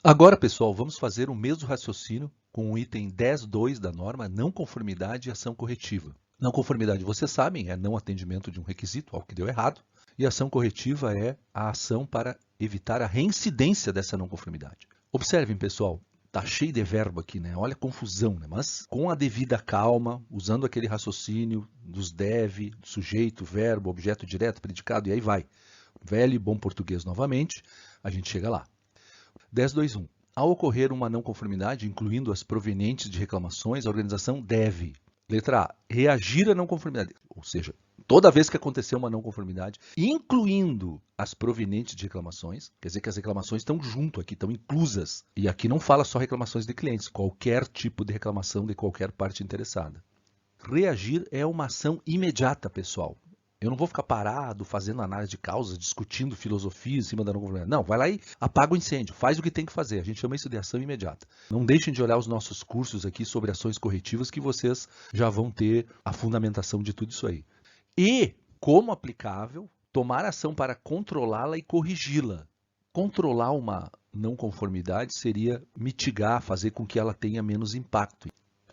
Agora, pessoal, vamos fazer o mesmo raciocínio com o item 10.2 da norma, não conformidade e ação corretiva. Não conformidade, vocês sabem, é não atendimento de um requisito, algo que deu errado, e ação corretiva é a ação para evitar a reincidência dessa não conformidade. Observem, pessoal, tá cheio de verbo aqui, né? Olha a confusão, né? Mas com a devida calma, usando aquele raciocínio dos deve, sujeito, verbo, objeto direto, predicado, e aí vai. Velho e bom português novamente, a gente chega lá. 10.2.1. Ao ocorrer uma não conformidade, incluindo as provenientes de reclamações, a organização deve, letra A, reagir à não conformidade, ou seja, toda vez que acontecer uma não conformidade, incluindo as provenientes de reclamações, quer dizer que as reclamações estão junto aqui, estão inclusas. E aqui não fala só reclamações de clientes, qualquer tipo de reclamação de qualquer parte interessada. Reagir é uma ação imediata, pessoal. Eu não vou ficar parado fazendo análise de causas, discutindo filosofia em cima da não conformidade. Não, vai lá e apaga o incêndio, faz o que tem que fazer. A gente chama isso de ação imediata. Não deixem de olhar os nossos cursos aqui sobre ações corretivas que vocês já vão ter a fundamentação de tudo isso aí. E, como aplicável, tomar ação para controlá-la e corrigi-la. Controlar uma não conformidade seria mitigar, fazer com que ela tenha menos impacto.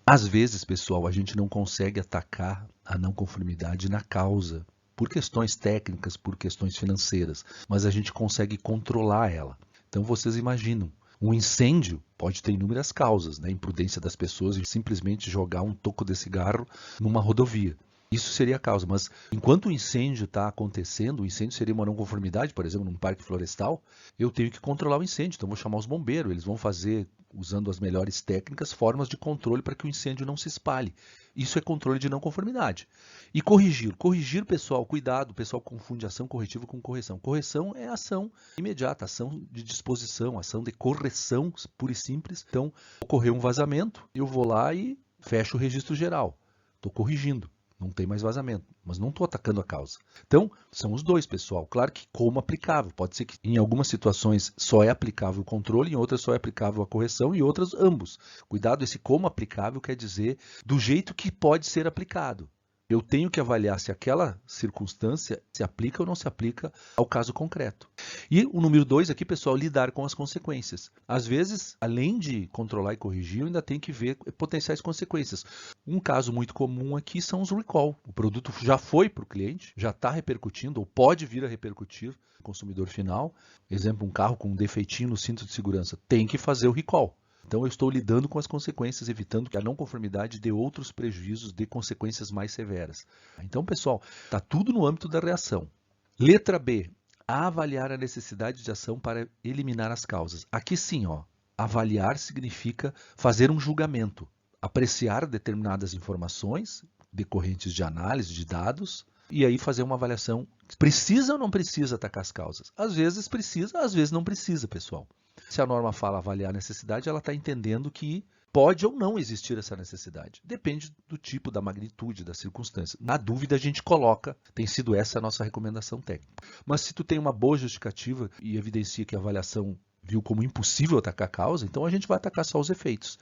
Às vezes, pessoal, a gente não consegue atacar a não conformidade na causa, por questões técnicas, por questões financeiras, mas a gente consegue controlar ela. Então vocês imaginam, um incêndio pode ter inúmeras causas, né? Imprudência das pessoas e simplesmente jogar um toco de cigarro numa rodovia. Isso seria a causa, mas enquanto o incêndio está acontecendo, o incêndio seria uma não conformidade, por exemplo, num parque florestal, eu tenho que controlar o incêndio, então vou chamar os bombeiros, eles vão fazer, usando as melhores técnicas, formas de controle para que o incêndio não se espalhe. Isso é controle de não conformidade. E corrigir. Corrigir, pessoal, cuidado, o pessoal confunde ação corretiva com correção. Correção é ação imediata, ação de disposição, ação de correção pura e simples. Então, ocorreu um vazamento, eu vou lá e fecho o registro geral. Estou corrigindo. Não tem mais vazamento, mas não estou atacando a causa. Então, são os dois, pessoal. Claro que como aplicável. Pode ser que em algumas situações só é aplicável o controle, em outras só é aplicável a correção, e em outras ambos. Cuidado, esse como aplicável quer dizer do jeito que pode ser aplicado. Eu tenho que avaliar se aquela circunstância se aplica ou não se aplica ao caso concreto. E o número 2 aqui, pessoal, lidar com as consequências. Às vezes, além de controlar e corrigir, eu ainda tenho que ver potenciais consequências. Um caso muito comum aqui são os recall. O produto já foi para o cliente, já está repercutindo ou pode vir a repercutir no consumidor final. Exemplo, um carro com um defeitinho no cinto de segurança. Tem que fazer o recall. Então eu estou lidando com as consequências, evitando que a não conformidade dê outros prejuízos, dê consequências mais severas. Então, pessoal, está tudo no âmbito da reação. Letra B, avaliar a necessidade de ação para eliminar as causas. Aqui sim, ó, avaliar significa fazer um julgamento, apreciar determinadas informações decorrentes de análise de dados e aí fazer uma avaliação. Precisa ou não precisa atacar as causas? Às vezes precisa, às vezes não precisa, pessoal. Se a norma fala avaliar a necessidade, ela está entendendo que pode ou não existir essa necessidade. Depende do tipo, da magnitude, da circunstância. Na dúvida, a gente coloca, tem sido essa a nossa recomendação técnica. Mas se tu tem uma boa justificativa e evidencia que a avaliação viu como impossível atacar a causa, então a gente vai atacar só os efeitos.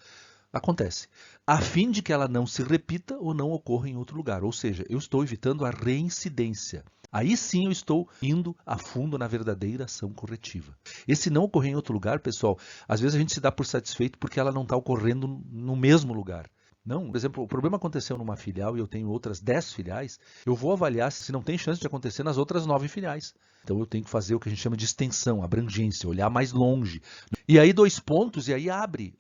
Acontece, a fim de que ela não se repita ou não ocorra em outro lugar. Ou seja, eu estou evitando a reincidência. Aí sim eu estou indo a fundo na verdadeira ação corretiva. Esse não ocorrer em outro lugar, pessoal, às vezes a gente se dá por satisfeito porque ela não está ocorrendo no mesmo lugar. Não, por exemplo, o problema aconteceu numa filial e eu tenho outras 10 filiais, eu vou avaliar se não tem chance de acontecer nas outras 9 filiais. Então eu tenho que fazer o que a gente chama de extensão, abrangência, olhar mais longe. E aí 2 pontos, e aí abre.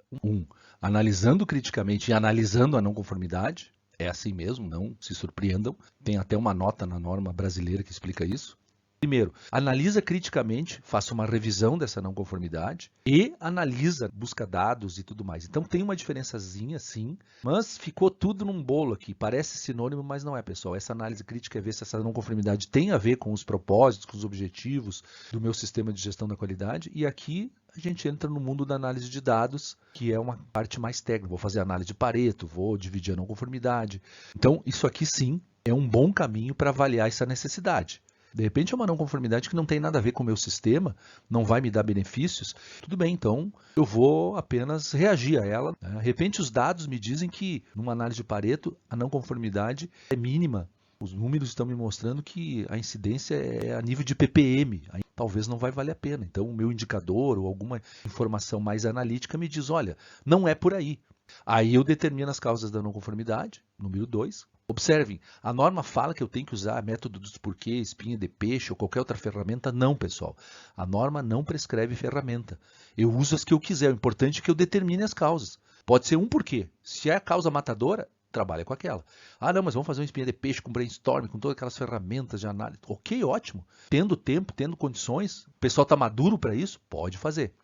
Analisando criticamente e analisando a não conformidade. É assim mesmo, não se surpreendam. Tem até uma nota na norma brasileira que explica isso. Primeiro, analisa criticamente, faça uma revisão dessa não conformidade e analisa, busca dados e tudo mais. Então tem uma diferençazinha, sim, mas ficou tudo num bolo aqui. Parece sinônimo, mas não é, pessoal. Essa análise crítica é ver se essa não conformidade tem a ver com os propósitos, com os objetivos do meu sistema de gestão da qualidade. E aqui a gente entra no mundo da análise de dados, que é uma parte mais técnica. Vou fazer análise de Pareto, vou dividir a não conformidade. Então isso aqui sim é um bom caminho para avaliar essa necessidade. De repente é uma não conformidade que não tem nada a ver com o meu sistema, não vai me dar benefícios. Tudo bem, então eu vou apenas reagir a ela. De repente os dados me dizem que numa análise de Pareto a não conformidade é mínima. Os números estão me mostrando que a incidência é a nível de ppm. talvez não vai valer a pena. Então, o meu indicador ou alguma informação mais analítica me diz, olha, não é por aí. Aí eu determino as causas da não conformidade, número 2. Observem, a norma fala que eu tenho que usar método dos porquês, espinha de peixe ou qualquer outra ferramenta. Não, pessoal. A norma não prescreve ferramenta. Eu uso as que eu quiser. O importante é que eu determine as causas. Pode ser um porquê. Se é a causa matadora, trabalha com aquela. Ah, não, mas vamos fazer uma espinha de peixe com brainstorming, com todas aquelas ferramentas de análise. Ok, ótimo. Tendo tempo, tendo condições, o pessoal está maduro para isso? Pode fazer.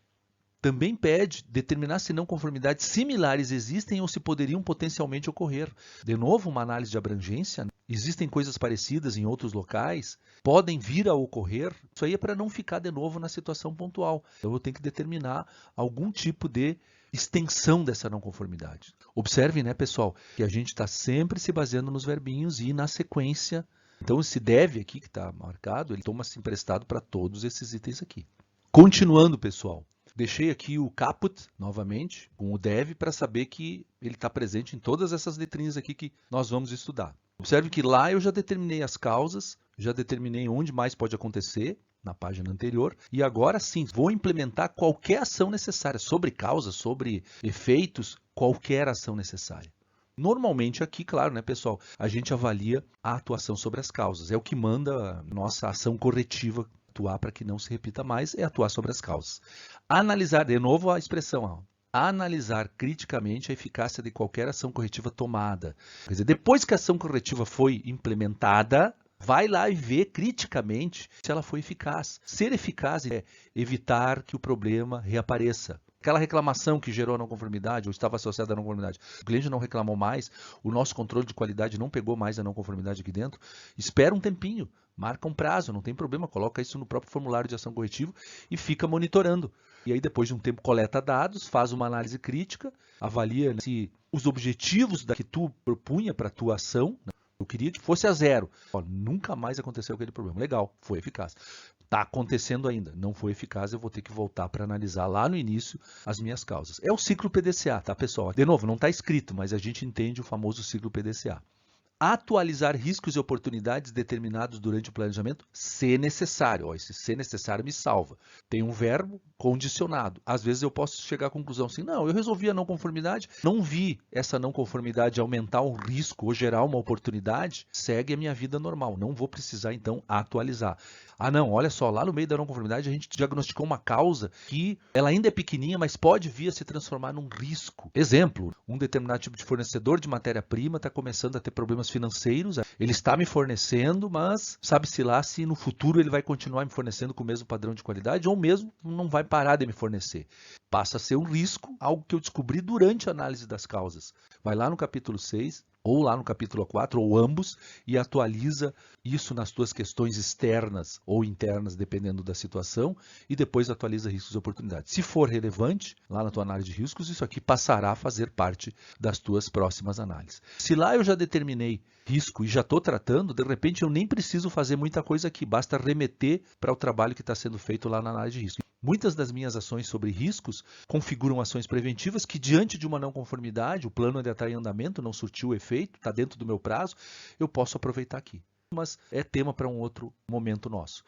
Também pede determinar se não conformidades similares existem ou se poderiam potencialmente ocorrer. De novo, uma análise de abrangência. Existem coisas parecidas em outros locais? Podem vir a ocorrer? Isso aí é para não ficar de novo na situação pontual. Eu vou ter que determinar algum tipo de extensão dessa não conformidade. Observem, né, pessoal, que a gente está sempre se baseando nos verbinhos e na sequência. Então, esse deve aqui que está marcado, ele toma-se emprestado para todos esses itens aqui. Continuando, pessoal. Deixei aqui o caput, novamente, com o deve, para saber que ele está presente em todas essas letrinhas aqui que nós vamos estudar. Observe que lá eu já determinei as causas, já determinei onde mais pode acontecer, na página anterior, e agora sim, vou implementar qualquer ação necessária, sobre causas, sobre efeitos, qualquer ação necessária. Normalmente aqui, claro, né, pessoal, a gente avalia a atuação sobre as causas, é o que manda a nossa ação corretiva atuar para que não se repita mais, é atuar sobre as causas. Analisar, de novo a expressão, analisar criticamente a eficácia de qualquer ação corretiva tomada. Quer dizer, depois que a ação corretiva foi implementada, vai lá e vê criticamente se ela foi eficaz. Ser eficaz é evitar que o problema reapareça. Aquela reclamação que gerou a não conformidade ou estava associada à não conformidade, o cliente não reclamou mais, o nosso controle de qualidade não pegou mais a não conformidade aqui dentro, espera um tempinho, marca um prazo, não tem problema, coloca isso no próprio formulário de ação corretiva e fica monitorando. E aí depois de um tempo coleta dados, faz uma análise crítica, avalia se os objetivos que tu propunha para a tua ação, eu queria que fosse a zero. Nunca mais aconteceu aquele problema. Legal, foi eficaz. Está acontecendo ainda, não foi eficaz, eu vou ter que voltar para analisar lá no início as minhas causas. É o ciclo PDCA, tá, pessoal? De novo, não está escrito, mas a gente entende o famoso ciclo PDCA. Atualizar riscos e oportunidades determinados durante o planejamento, se necessário. Esse se necessário me salva. Tem um verbo condicionado. Às vezes eu posso chegar à conclusão assim, não, eu resolvi a não conformidade, não vi essa não conformidade aumentar um risco ou gerar uma oportunidade, segue a minha vida normal. Não vou precisar, então, atualizar. Ah, não, olha só, lá no meio da não conformidade a gente diagnosticou uma causa que ela ainda é pequenininha, mas pode vir a se transformar num risco. Exemplo, um determinado tipo de fornecedor de matéria-prima está começando a ter problemas financeiros, ele está me fornecendo, mas sabe-se lá se no futuro ele vai continuar me fornecendo com o mesmo padrão de qualidade ou mesmo não vai parar de me fornecer. Passa a ser um risco, algo que eu descobri durante a análise das causas. Vai lá no capítulo 6, ou lá no capítulo 4, ou ambos, e atualiza isso nas tuas questões externas ou internas, dependendo da situação, e depois atualiza riscos e oportunidades. Se for relevante, lá na tua análise de riscos, isso aqui passará a fazer parte das tuas próximas análises. Se lá eu já determinei risco e já estou tratando, de repente eu nem preciso fazer muita coisa aqui, basta remeter para o trabalho que está sendo feito lá na análise de risco. Muitas das minhas ações sobre riscos configuram ações preventivas que, diante de uma não conformidade, o plano ainda está em andamento, não surtiu o efeito, está dentro do meu prazo, eu posso aproveitar aqui. Mas é tema para um outro momento nosso.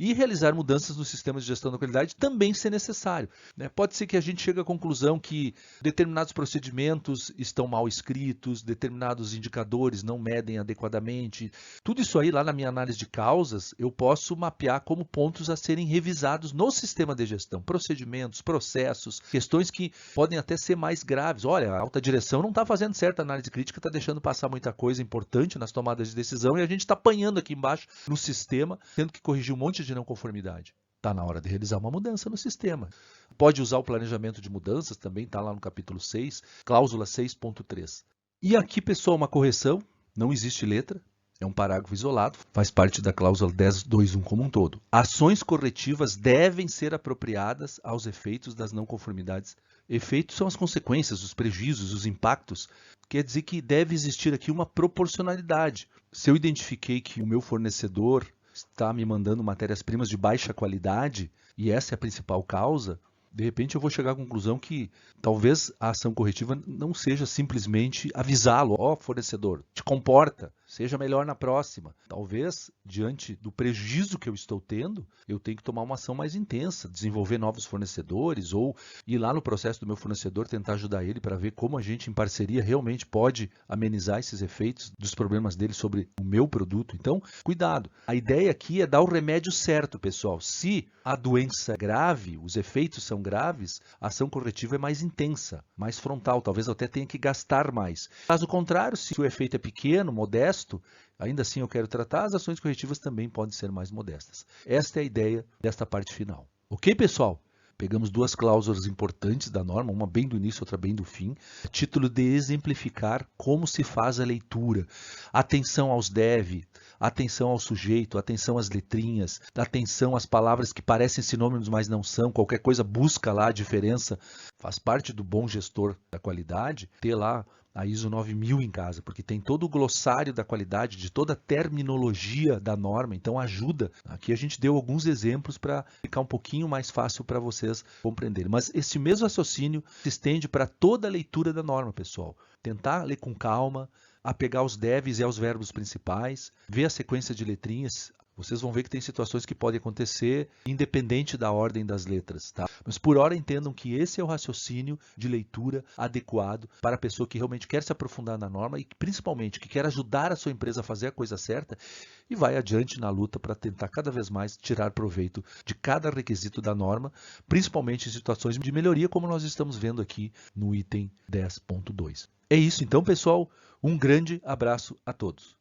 E realizar mudanças no sistema de gestão da qualidade também se necessário. Pode ser que a gente chegue à conclusão que determinados procedimentos estão mal escritos, determinados indicadores não medem adequadamente. Tudo isso aí, lá na minha análise de causas, eu posso mapear como pontos a serem revisados no sistema de gestão. Procedimentos, processos, questões que podem até ser mais graves. Olha, a alta direção não está fazendo certa análise crítica, está deixando passar muita coisa importante nas tomadas de decisão e a gente está apanhando aqui embaixo no sistema, tendo que corrigir um monte de não conformidade. Está na hora de realizar uma mudança no sistema. Pode usar o planejamento de mudanças, também está lá no capítulo 6, cláusula 6.3. E aqui, pessoal, uma correção, não existe letra, é um parágrafo isolado, faz parte da cláusula 10.2.1 como um todo. Ações corretivas devem ser apropriadas aos efeitos das não conformidades. Efeitos são as consequências, os prejuízos, os impactos. Quer dizer que deve existir aqui uma proporcionalidade. Se eu identifiquei que o meu fornecedor está me mandando matérias-primas de baixa qualidade, e essa é a principal causa, de repente eu vou chegar à conclusão que talvez a ação corretiva não seja simplesmente avisá-lo, ó, fornecedor, te comporta, seja melhor na próxima. Talvez, diante do prejuízo que eu estou tendo, eu tenho que tomar uma ação mais intensa, desenvolver novos fornecedores ou ir lá no processo do meu fornecedor, tentar ajudar ele para ver como a gente, em parceria, realmente pode amenizar esses efeitos dos problemas dele sobre o meu produto. Então, cuidado. A ideia aqui é dar o remédio certo, pessoal. Se a doença é grave, os efeitos são graves, a ação corretiva é mais intensa, mais frontal. Talvez eu até tenha que gastar mais. Caso contrário, se o efeito é pequeno, modesto, ainda assim eu quero tratar, as ações corretivas também podem ser mais modestas. Esta é a ideia desta parte final. Ok, pessoal? Pegamos duas cláusulas importantes da norma, uma bem do início, outra bem do fim, a título de exemplificar como se faz a leitura. Atenção aos deve, atenção ao sujeito, atenção às letrinhas, atenção às palavras que parecem sinônimos, mas não são. Qualquer coisa busca lá a diferença. Faz parte do bom gestor da qualidade ter lá a ISO 9000 em casa, porque tem todo o glossário da qualidade, de toda a terminologia da norma, então ajuda. Aqui a gente deu alguns exemplos para ficar um pouquinho mais fácil para vocês compreenderem. Mas esse mesmo raciocínio se estende para toda a leitura da norma, pessoal. Tentar ler com calma, apegar os deves e aos verbos principais, ver a sequência de letrinhas. Vocês vão ver que tem situações que podem acontecer independente da ordem das letras, tá? Mas por hora entendam que esse é o raciocínio de leitura adequado para a pessoa que realmente quer se aprofundar na norma e principalmente que quer ajudar a sua empresa a fazer a coisa certa e vai adiante na luta para tentar cada vez mais tirar proveito de cada requisito da norma, principalmente em situações de melhoria como nós estamos vendo aqui no item 10.2. É isso então, pessoal. Um grande abraço a todos.